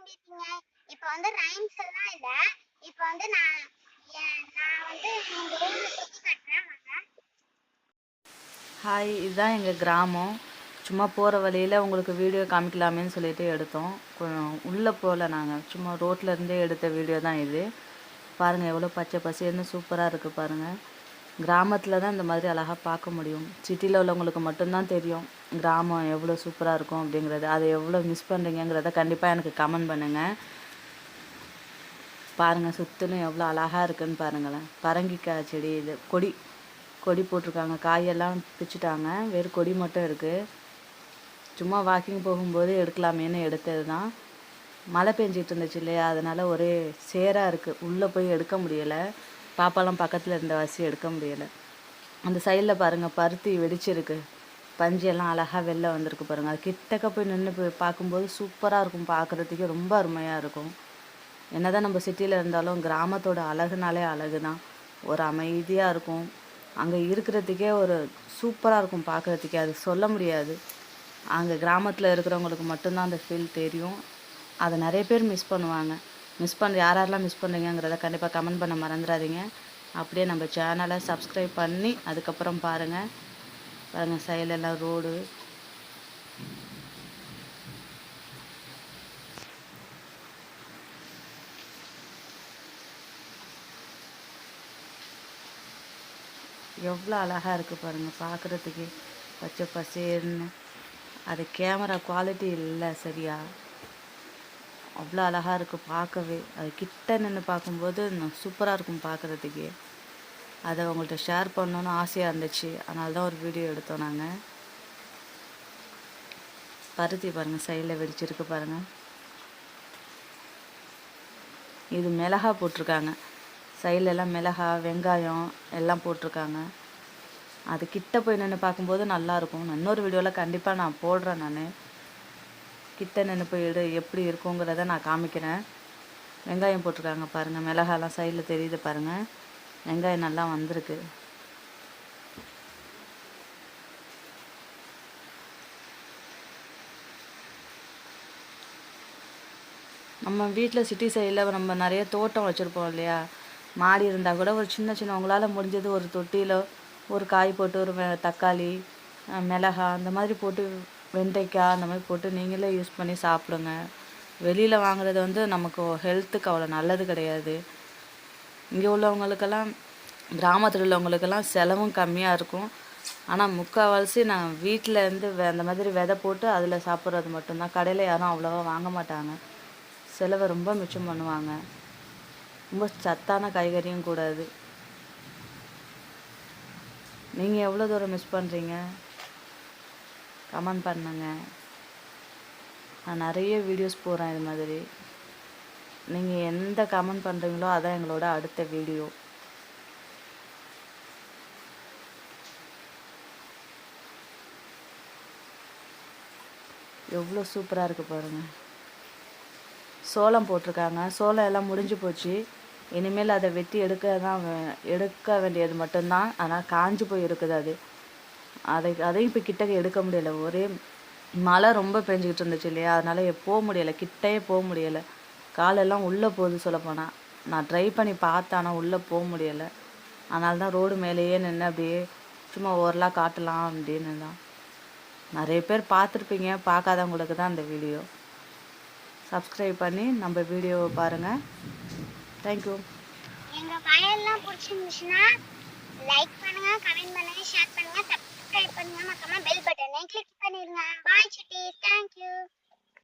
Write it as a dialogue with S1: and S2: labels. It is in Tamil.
S1: எப்படி இருக்கீங்க? இப்போ வந்து ரைம்ஸ் எல்லாம் இல்ல. இப்போ வந்து நான் வந்து உங்க ஊர்ல சுத்தி காட்டுறேன் வாங்க.
S2: ஹாய், இதுதான் எங்கள் கிராமம். சும்மா போகிற வழியில் உங்களுக்கு வீடியோ காமிக்கலாமேன்னு சொல்லிட்டு எடுத்தோம். கொஞ்சம் உள்ளே போகல, நாங்கள் சும்மா ரோட்டில் இருந்தே எடுத்த வீடியோ தான் இது. பாருங்கள் எவ்வளோ பச்சை பசேல்னு சூப்பராக இருக்குது பாருங்கள். கிராமத்தில் தான் இந்த மாதிரி அழகாக பார்க்க முடியும். சிட்டியில் உள்ளவங்களுக்கு மட்டும்தான் தெரியும் கிராமம் எவ்வளோ சூப்பராக இருக்கும் அப்படிங்கிறது. அதை எவ்வளோ மிஸ் பண்ணுறீங்கிறத கண்டிப்பாக எனக்கு கமெண்ட் பண்ணுங்கள். பாருங்கள் சுற்றிலும் எவ்வளோ அழகாக இருக்குதுன்னு பாருங்களேன். பரங்கிக்காய் செடி, இது கொடி போட்டிருக்காங்க. காயெல்லாம் பிச்சுட்டாங்க, வெறும் கொடி மட்டும் இருக்குது. சும்மா வாக்கிங் போகும்போது எடுக்கலாமேன்னு எடுத்தது தான். மழை பெஞ்சிட்டு இருந்துச்சு இல்லையா, அதனால் ஒரே சேராக இருக்குது. உள்ளே போய் எடுக்க முடியலை. பாப்பாலாம் பக்கத்தில் இருந்த வாசி எடுக்க முடியலை. அந்த சைடில் பாருங்கள் பருத்தி வெடிச்சிருக்கு. பஞ்செல்லாம் அழகாக வெளில வந்திருக்கு பாருங்கள். அது கிட்டக்க போய் நின்று போய் பார்க்கும்போது சூப்பராக இருக்கும். பார்க்குறதுக்கே ரொம்ப அருமையாக இருக்கும். என்ன தான் நம்ம சிட்டியில் இருந்தாலும் கிராமத்தோட அழகுனாலே அழகு தான். ஒரு அமைதியாக இருக்கும். அங்கே இருக்கிறதுக்கே ஒரு சூப்பராக இருக்கும் பார்க்குறதுக்கே. அது சொல்ல முடியாது. அங்கே கிராமத்தில் இருக்கிறவங்களுக்கு மட்டும்தான் அந்த ஃபீல் தெரியும். அதை நிறைய பேர் மிஸ் பண்ணுவாங்க. யாரெல்லாம் மிஸ் பண்ணுறீங்கிறத கண்டிப்பாக கமெண்ட் பண்ண மறந்துடாதீங்க. அப்படியே நம்ம சேனலை சப்ஸ்கிரைப் பண்ணி அதுக்கப்புறம் பாருங்கள். சைடெல்லாம் ரோடு. எவ்வளோ அழகாக இருக்குது பாருங்கள் பார்க்குறதுக்கு, பச்சை பசேர்னு. அது கேமரா குவாலிட்டி இல்லை சரியா, அவ்வளோ அழகாக இருக்குது பார்க்கவே. அது கிட்ட நின்று பார்க்கும்போது சூப்பராக இருக்கும் பார்க்குறதுக்கே. அதை உங்கள்கிட்ட ஷேர் பண்ணணுன்னு ஆசையாக இருந்துச்சு, அதனால தான் ஒரு வீடியோ எடுத்தோம் நாங்கள். பருத்தி பாருங்கள் சைடில் வெடிச்சிருக்கு பாருங்கள். இது மிளகா போட்டிருக்காங்க. சைட்லெல்லாம் மிளகா, வெங்காயம் எல்லாம் போட்டிருக்காங்க. அது கிட்ட போய் நின்று பார்க்கும்போது நல்லாயிருக்கும். இன்னொரு வீடியோவில் கண்டிப்பாக நான் போடுறேன். நான் கிட்ட நின்று போய் எப்படி இருக்குங்கிறத நான் காமிக்கிறேன். வெங்காயம் போட்டிருக்காங்க பாருங்கள். மிளகாலாம் சைடில் தெரியுது பாருங்கள். வெங்காயம் நல்லா வந்திருக்கு. நம்ம வீட்டில் சிட்டி சைடில் நம்ம நிறைய தோட்டம் வச்சுருப்போம் இல்லையா, மாடி இருந்தால் கூட ஒரு சின்ன உங்களால் முடிஞ்சது ஒரு தொட்டியில் ஒரு காய் போட்டு, ஒரு தக்காளி, மிளகாய் அந்த மாதிரி போட்டு, வெண்டைக்காய் அந்த மாதிரி போட்டு நீங்களே யூஸ் பண்ணி சாப்பிடுங்க. வெளியில் வாங்குறது வந்து நமக்கு ஹெல்த்துக்கு அவ்வளோ நல்லது கிடையாது. இங்கே உள்ளவங்களுக்கெல்லாம், கிராமத்தில் உள்ளவங்களுக்கெல்லாம் செலவும் கம்மியாக இருக்கும். ஆனால் முக்கால்வாசி நான் வீட்டில் இருந்து அந்த மாதிரி விதை போட்டு அதில் சாப்பிட்றது மட்டும்தான். கடையில் யாரும் அவ்வளோவா வாங்க மாட்டாங்க. செலவை ரொம்ப மிச்சம் பண்ணுவாங்க. ரொம்ப சத்தான காய்கறியும் கூடாது. நீங்கள் எவ்வளோ தூரம் மிஸ் பண்ணுறீங்க கமெண்ட் பண்ணுங்க. நான் நிறைய வீடியோஸ் போடுறேன் இது மாதிரி. நீங்கள் எந்த கமெண்ட் பண்ணுறீங்களோ அதான் எங்களோட அடுத்த வீடியோ. எவ்வளோ சூப்பராக இருக்குது பாருங்கள். சோளம் போட்டிருக்காங்க. சோளம் எல்லாம் முடிஞ்சு போச்சு. இனிமேல் அதை வெட்டி எடுக்க வேண்டியது மட்டும்தான். ஆனால் காஞ்சு போய் இருக்குது. அதையும் இப்போ கிட்டக்க எடுக்க முடியலை. ஒரே மழை ரொம்ப பெஞ்சிக்கிட்டு இருந்துச்சு இல்லையா, அதனால் போக முடியலை, கிட்டையே போக முடியலை. காலெல்லாம் உள்ளே போகுது சொல்லப்போனால். நான் ட்ரை பண்ணி பார்த்தேன், ஆனால் உள்ளே போக முடியலை. அதனால தான் ரோடு மேலேயே நின்று அப்படியே சும்மா ஓரலாக காட்டலாம் அப்படின்னு தான். நிறைய பேர் பார்த்துருப்பீங்க, பார்க்காதவங்களுக்கு தான் அந்த வீடியோ. சப்ஸ்கிரைப் பண்ணி நம்ம வீடியோவை பாருங்கள். தேங்க்யூ.
S1: எங்கள் வயல்லாம் பிடிச்சிருந்துச்சுன்னா லைக் பண்ணுங்கள், கமெண்ட் பண்ணுங்கள், ஷேர் பண்ணுங்கள், சப்ஸ்கிரைப் பண்ணுங்கள், மறக்காம பெல் பட்டனை கிளிக் பண்ணிடுங்க. பாய் சுட்டி, தேங்க்யூ.